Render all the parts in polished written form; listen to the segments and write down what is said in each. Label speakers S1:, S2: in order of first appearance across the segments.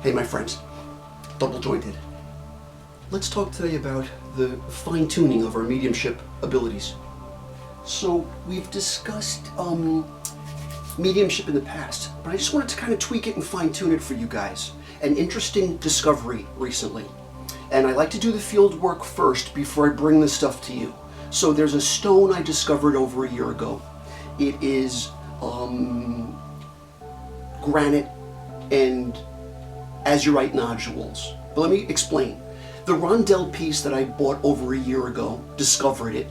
S1: Hey my friends, double jointed. Let's talk today about the fine-tuning of our mediumship abilities. So we've discussed mediumship in the past, but I just wanted to kind of tweak it and fine-tune it for you guys. An interesting discovery recently. And I like to do the field work first before I bring this stuff to you. So there's a stone I discovered over a year ago. It is granite and azurite nodules. But let me explain. The rondelle piece that I bought over a year ago, discovered it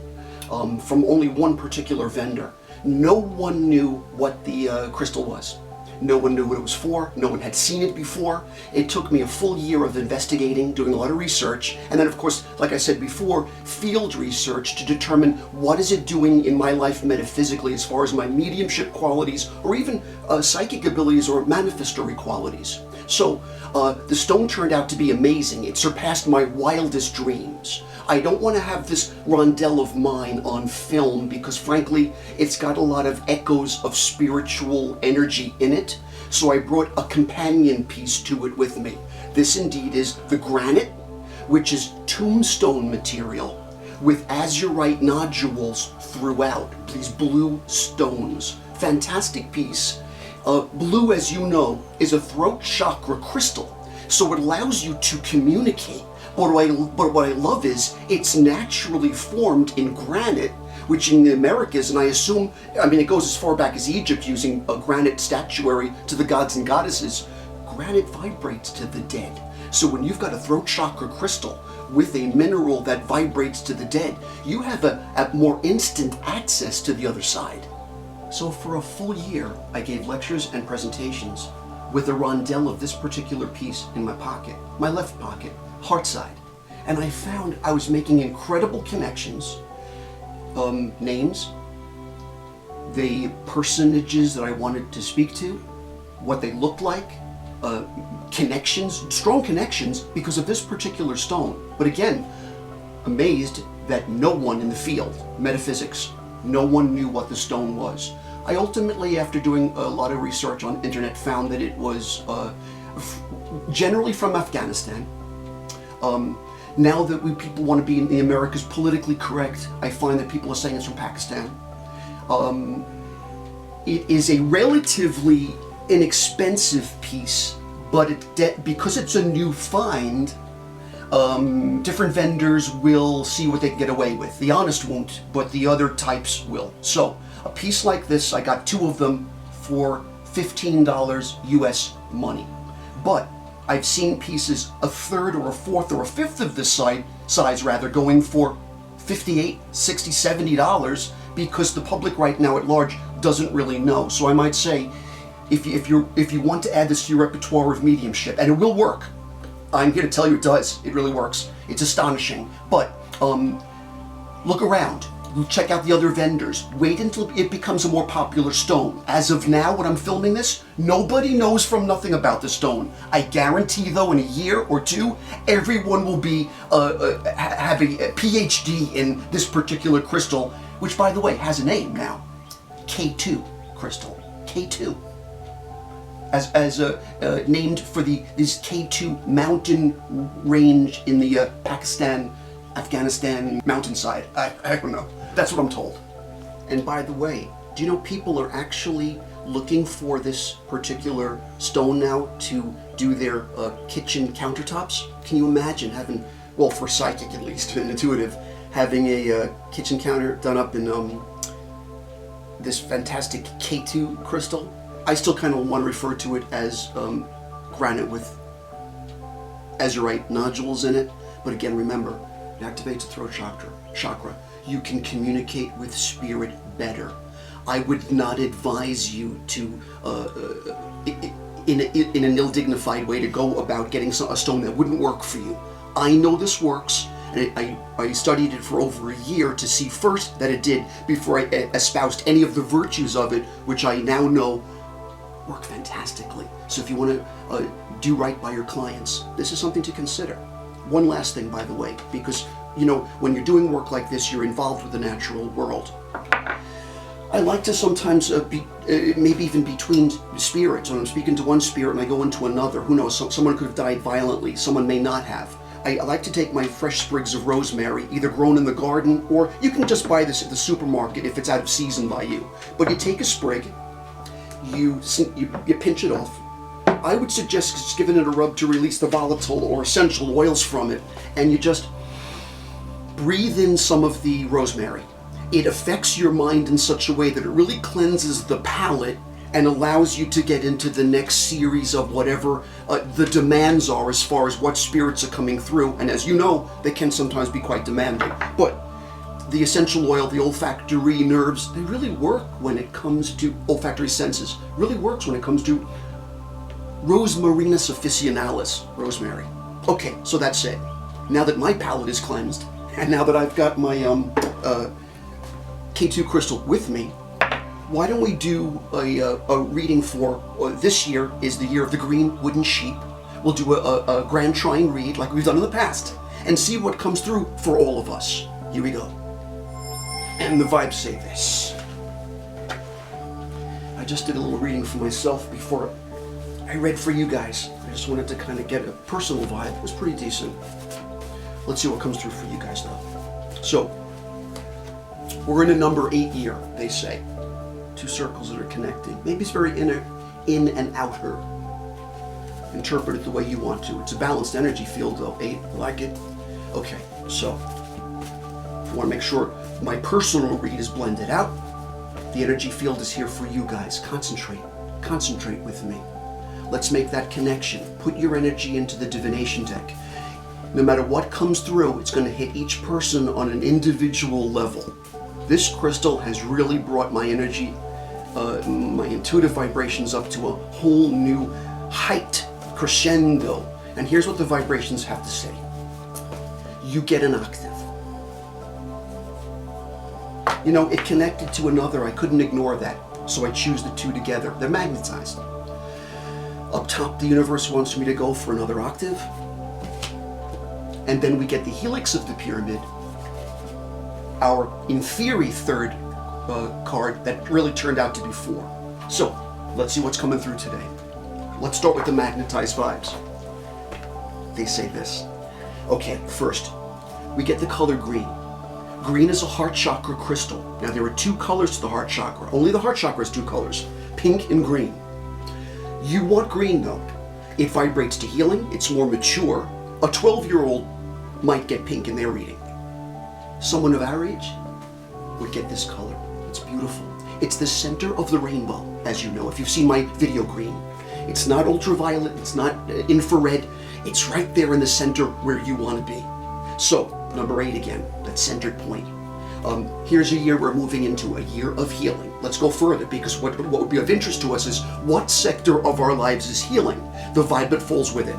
S1: from only one particular vendor. No one knew what the crystal was. No one knew what it was for. No one had seen it before. It took me a full year of investigating, doing a lot of research, and then of course, like I said before, field research to determine what is it doing in my life metaphysically as far as my mediumship qualities or even psychic abilities or manifestory qualities. So the stone turned out to be amazing. It surpassed my wildest dreams. I don't want to have this rondelle of mine on film because frankly, it's got a lot of echoes of spiritual energy in it. So I brought a companion piece to it with me. This indeed is the granite, which is tombstone material with azurite nodules throughout, these blue stones. Fantastic piece. Blue, as you know, is a throat chakra crystal, so it allows you to communicate. But what I love is it's naturally formed in granite, which in the Americas, and I assume, it goes as far back as Egypt using a granite statuary to the gods and goddesses. Granite vibrates to the dead. So when you've got a throat chakra crystal with a mineral that vibrates to the dead, you have a more instant access to the other side. So for a full year, I gave lectures and presentations with a rondelle of this particular piece in my pocket, my left pocket, heart side. And I found I was making incredible connections, names, the personages that I wanted to speak to, what they looked like, connections, strong connections because of this particular stone. But again, amazed that no one in the field, metaphysics, no one knew what the stone was. I ultimately, after doing a lot of research on the internet, found that it was generally from Afghanistan. Now that people want to be in the Americas politically correct, I find that people are saying it's from Pakistan. It is a relatively inexpensive piece, but because it's a new find, different vendors will see what they can get away with. The honest won't, but the other types will. So a piece like this, I got two of them for $15 US money. But I've seen pieces a third or a fourth or a fifth of this size rather going for $58, $60, $70 because the public right now at large doesn't really know. So I might say, if you want to add this to your repertoire of mediumship, and it will work, I'm here to tell you it does. It really works. It's astonishing. But look around. Check out the other vendors. Wait until it becomes a more popular stone. As of now, when I'm filming this, nobody knows from nothing about the stone. I guarantee, though, in a year or two, everyone will be having a PhD in this particular crystal, which, by the way, has a name now. K2 crystal. K2. As named for this K2 mountain range in the Pakistan, Afghanistan mountainside. I don't know. That's what I'm told. And by the way, do you know people are actually looking for this particular stone now to do their kitchen countertops? Can you imagine having, well, for psychic at least, and intuitive, having a kitchen counter done up in this fantastic K2 crystal? I still kind of want to refer to it as granite with azurite nodules in it. But again, remember, it activates the throat chakra. You can communicate with spirit better. I would not advise you to, in an ill-dignified way, to go about getting a stone that wouldn't work for you. I know this works, and I studied it for over a year to see first that it did before I espoused any of the virtues of it, which I now know work fantastically. So if you want to do right by your clients, this is something to consider. One last thing, by the way, because, you know, when you're doing work like this, you're involved with the natural world. I like to sometimes maybe even between spirits. When I'm speaking to one spirit and I go into another, who knows, someone could have died violently, someone may not have. I like to take my fresh sprigs of rosemary, either grown in the garden, or you can just buy this at the supermarket if it's out of season by you. But you take a sprig, you pinch it off. I would suggest just giving it a rub to release the volatile or essential oils from it, and you just breathe in some of the rosemary. It affects your mind in such a way that it really cleanses the palate and allows you to get into the next series of whatever the demands are as far as what spirits are coming through. And as you know, they can sometimes be quite demanding. But the essential oil, the olfactory nerves, they really work when it comes to olfactory senses, really works when it comes to Rosmarinus officinalis, rosemary. Okay, so that's it. Now that my palate is cleansed, and now that I've got my K2 crystal with me, why don't we do a reading for, this year is the year of the green wooden sheep. We'll do a grand trine read like we've done in the past and see what comes through for all of us. Here we go. And the vibes say this. I just did a little reading for myself before I read for you guys. I just wanted to kind of get a personal vibe. It was pretty decent. Let's see what comes through for you guys though. So, we're in a number 8 year, they say. 2 circles that are connecting. Maybe it's very in and outer. Interpret it the way you want to. It's a balanced energy field though. 8, I like it. Okay, so I want to make sure my personal read is blended out. The energy field is here for you guys. Concentrate with me. Let's make that connection. Put your energy into the divination deck. No matter what comes through, it's going to hit each person on an individual level. This crystal has really brought my energy, my intuitive vibrations up to a whole new height, crescendo. And here's what the vibrations have to say. You get an octave. You know, it connected to another. I couldn't ignore that. So I choose the 2 together. They're magnetized. Up top, the universe wants me to go for another octave. And then we get the helix of the pyramid, our, in theory, 3rd card that really turned out to be 4. So, let's see what's coming through today. Let's start with the magnetized vibes. They say this. Okay, first, we get the color green. Green is a heart chakra crystal. Now, there are 2 colors to the heart chakra. Only the heart chakra has 2 colors, pink and green. You want green, though. It vibrates to healing. It's more mature. A 12-year-old might get pink in their reading. Someone of our age would get this color. It's beautiful. It's the center of the rainbow, as you know, if you've seen my video green. It's not ultraviolet, it's not infrared. It's right there in the center where you want to be. So, number 8 again, that centered point. Here's a year we're moving into, a year of healing. Let's go further, because what would be of interest to us is what sector of our lives is healing, the vibe that falls with it.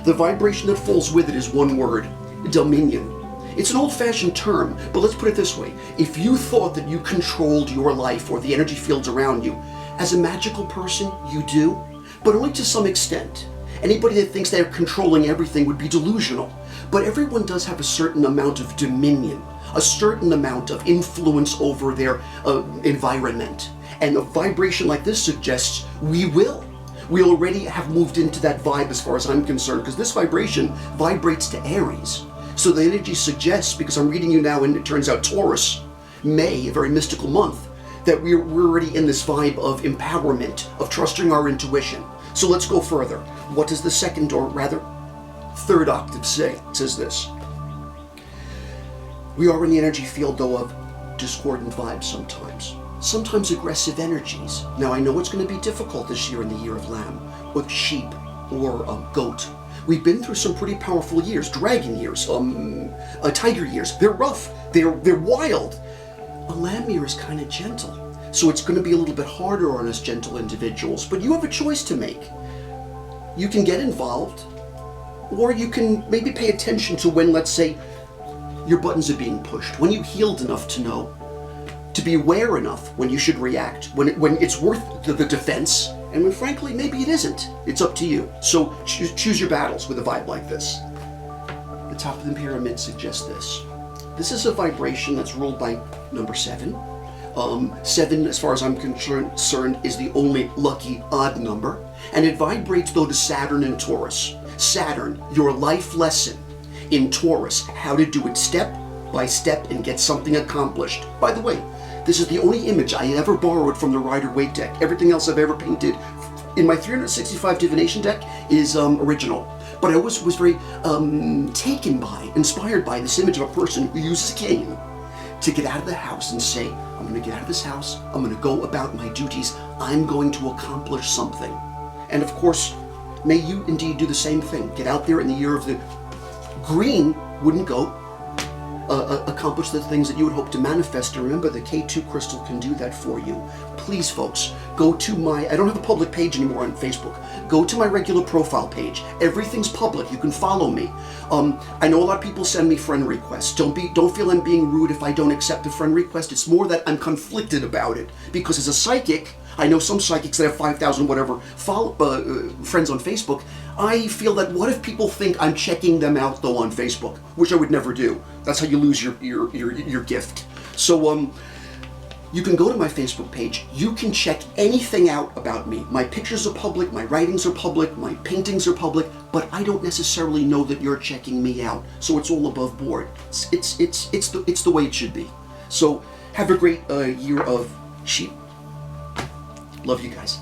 S1: The vibration that falls with it is one word, dominion. It's an old-fashioned term, but let's put it this way. If you thought that you controlled your life or the energy fields around you, as a magical person, you do, but only to some extent. Anybody that thinks they're controlling everything would be delusional. But everyone does have a certain amount of dominion, a certain amount of influence over their environment. And a vibration like this suggests we will. We already have moved into that vibe as far as I'm concerned, because this vibration vibrates to Aries. So the energy suggests, because I'm reading you now and it turns out Taurus, May, a very mystical month, that we're already in this vibe of empowerment, of trusting our intuition. So let's go further. What does the 2nd, or rather 3rd octave say? It says this. We are in the energy field, though, of discordant vibes sometimes. Sometimes aggressive energies. Now, I know it's going to be difficult this year in the year of Lamb, with sheep or goat. We've been through some pretty powerful years, dragon years, tiger years. They're rough, they're wild. A lamb year is kind of gentle. So it's going to be a little bit harder on us gentle individuals, but you have a choice to make. You can get involved, or you can maybe pay attention to when, let's say, your buttons are being pushed, when you've healed enough to know, to be aware enough when you should react, when it's worth the defense, and when frankly, maybe it isn't. It's up to you. So choose your battles with a vibe like this. The top of the pyramid suggests this. This is a vibration that's ruled by number 7. 7, as far as I'm concerned, is the only lucky odd number. And it vibrates, though, to Saturn and Taurus. Saturn, your life lesson. In Taurus, how to do it step by step and get something accomplished. By the way, this is the only image I ever borrowed from the Rider-Waite deck. Everything else I've ever painted in my 365 divination deck is original. But I was very taken by, inspired by this image of a person who uses a cane to get out of the house and say, I'm going to get out of this house, I'm going to go about my duties, I'm going to accomplish something. And of course, may you indeed do the same thing. Get out there in the year of the green wooden goat, accomplish the things that you would hope to manifest. And remember, the K2 crystal can do that for you. Please, folks, go to my, I don't have a public page anymore on Facebook. Go to my regular profile page. Everything's public. You can follow me. I know a lot of people send me friend requests. Don't feel I'm being rude if I don't accept a friend request. It's more that I'm conflicted about it, because as a psychic, I know some psychics that have 5,000 whatever friends on Facebook. I feel that what if people think I'm checking them out though on Facebook, which I would never do. That's how you lose your gift. So you can go to my Facebook page. You can check anything out about me. My pictures are public, my writings are public, my paintings are public, but I don't necessarily know that you're checking me out. So it's all above board. It's the way it should be. So have a great year of sheep. Love you guys.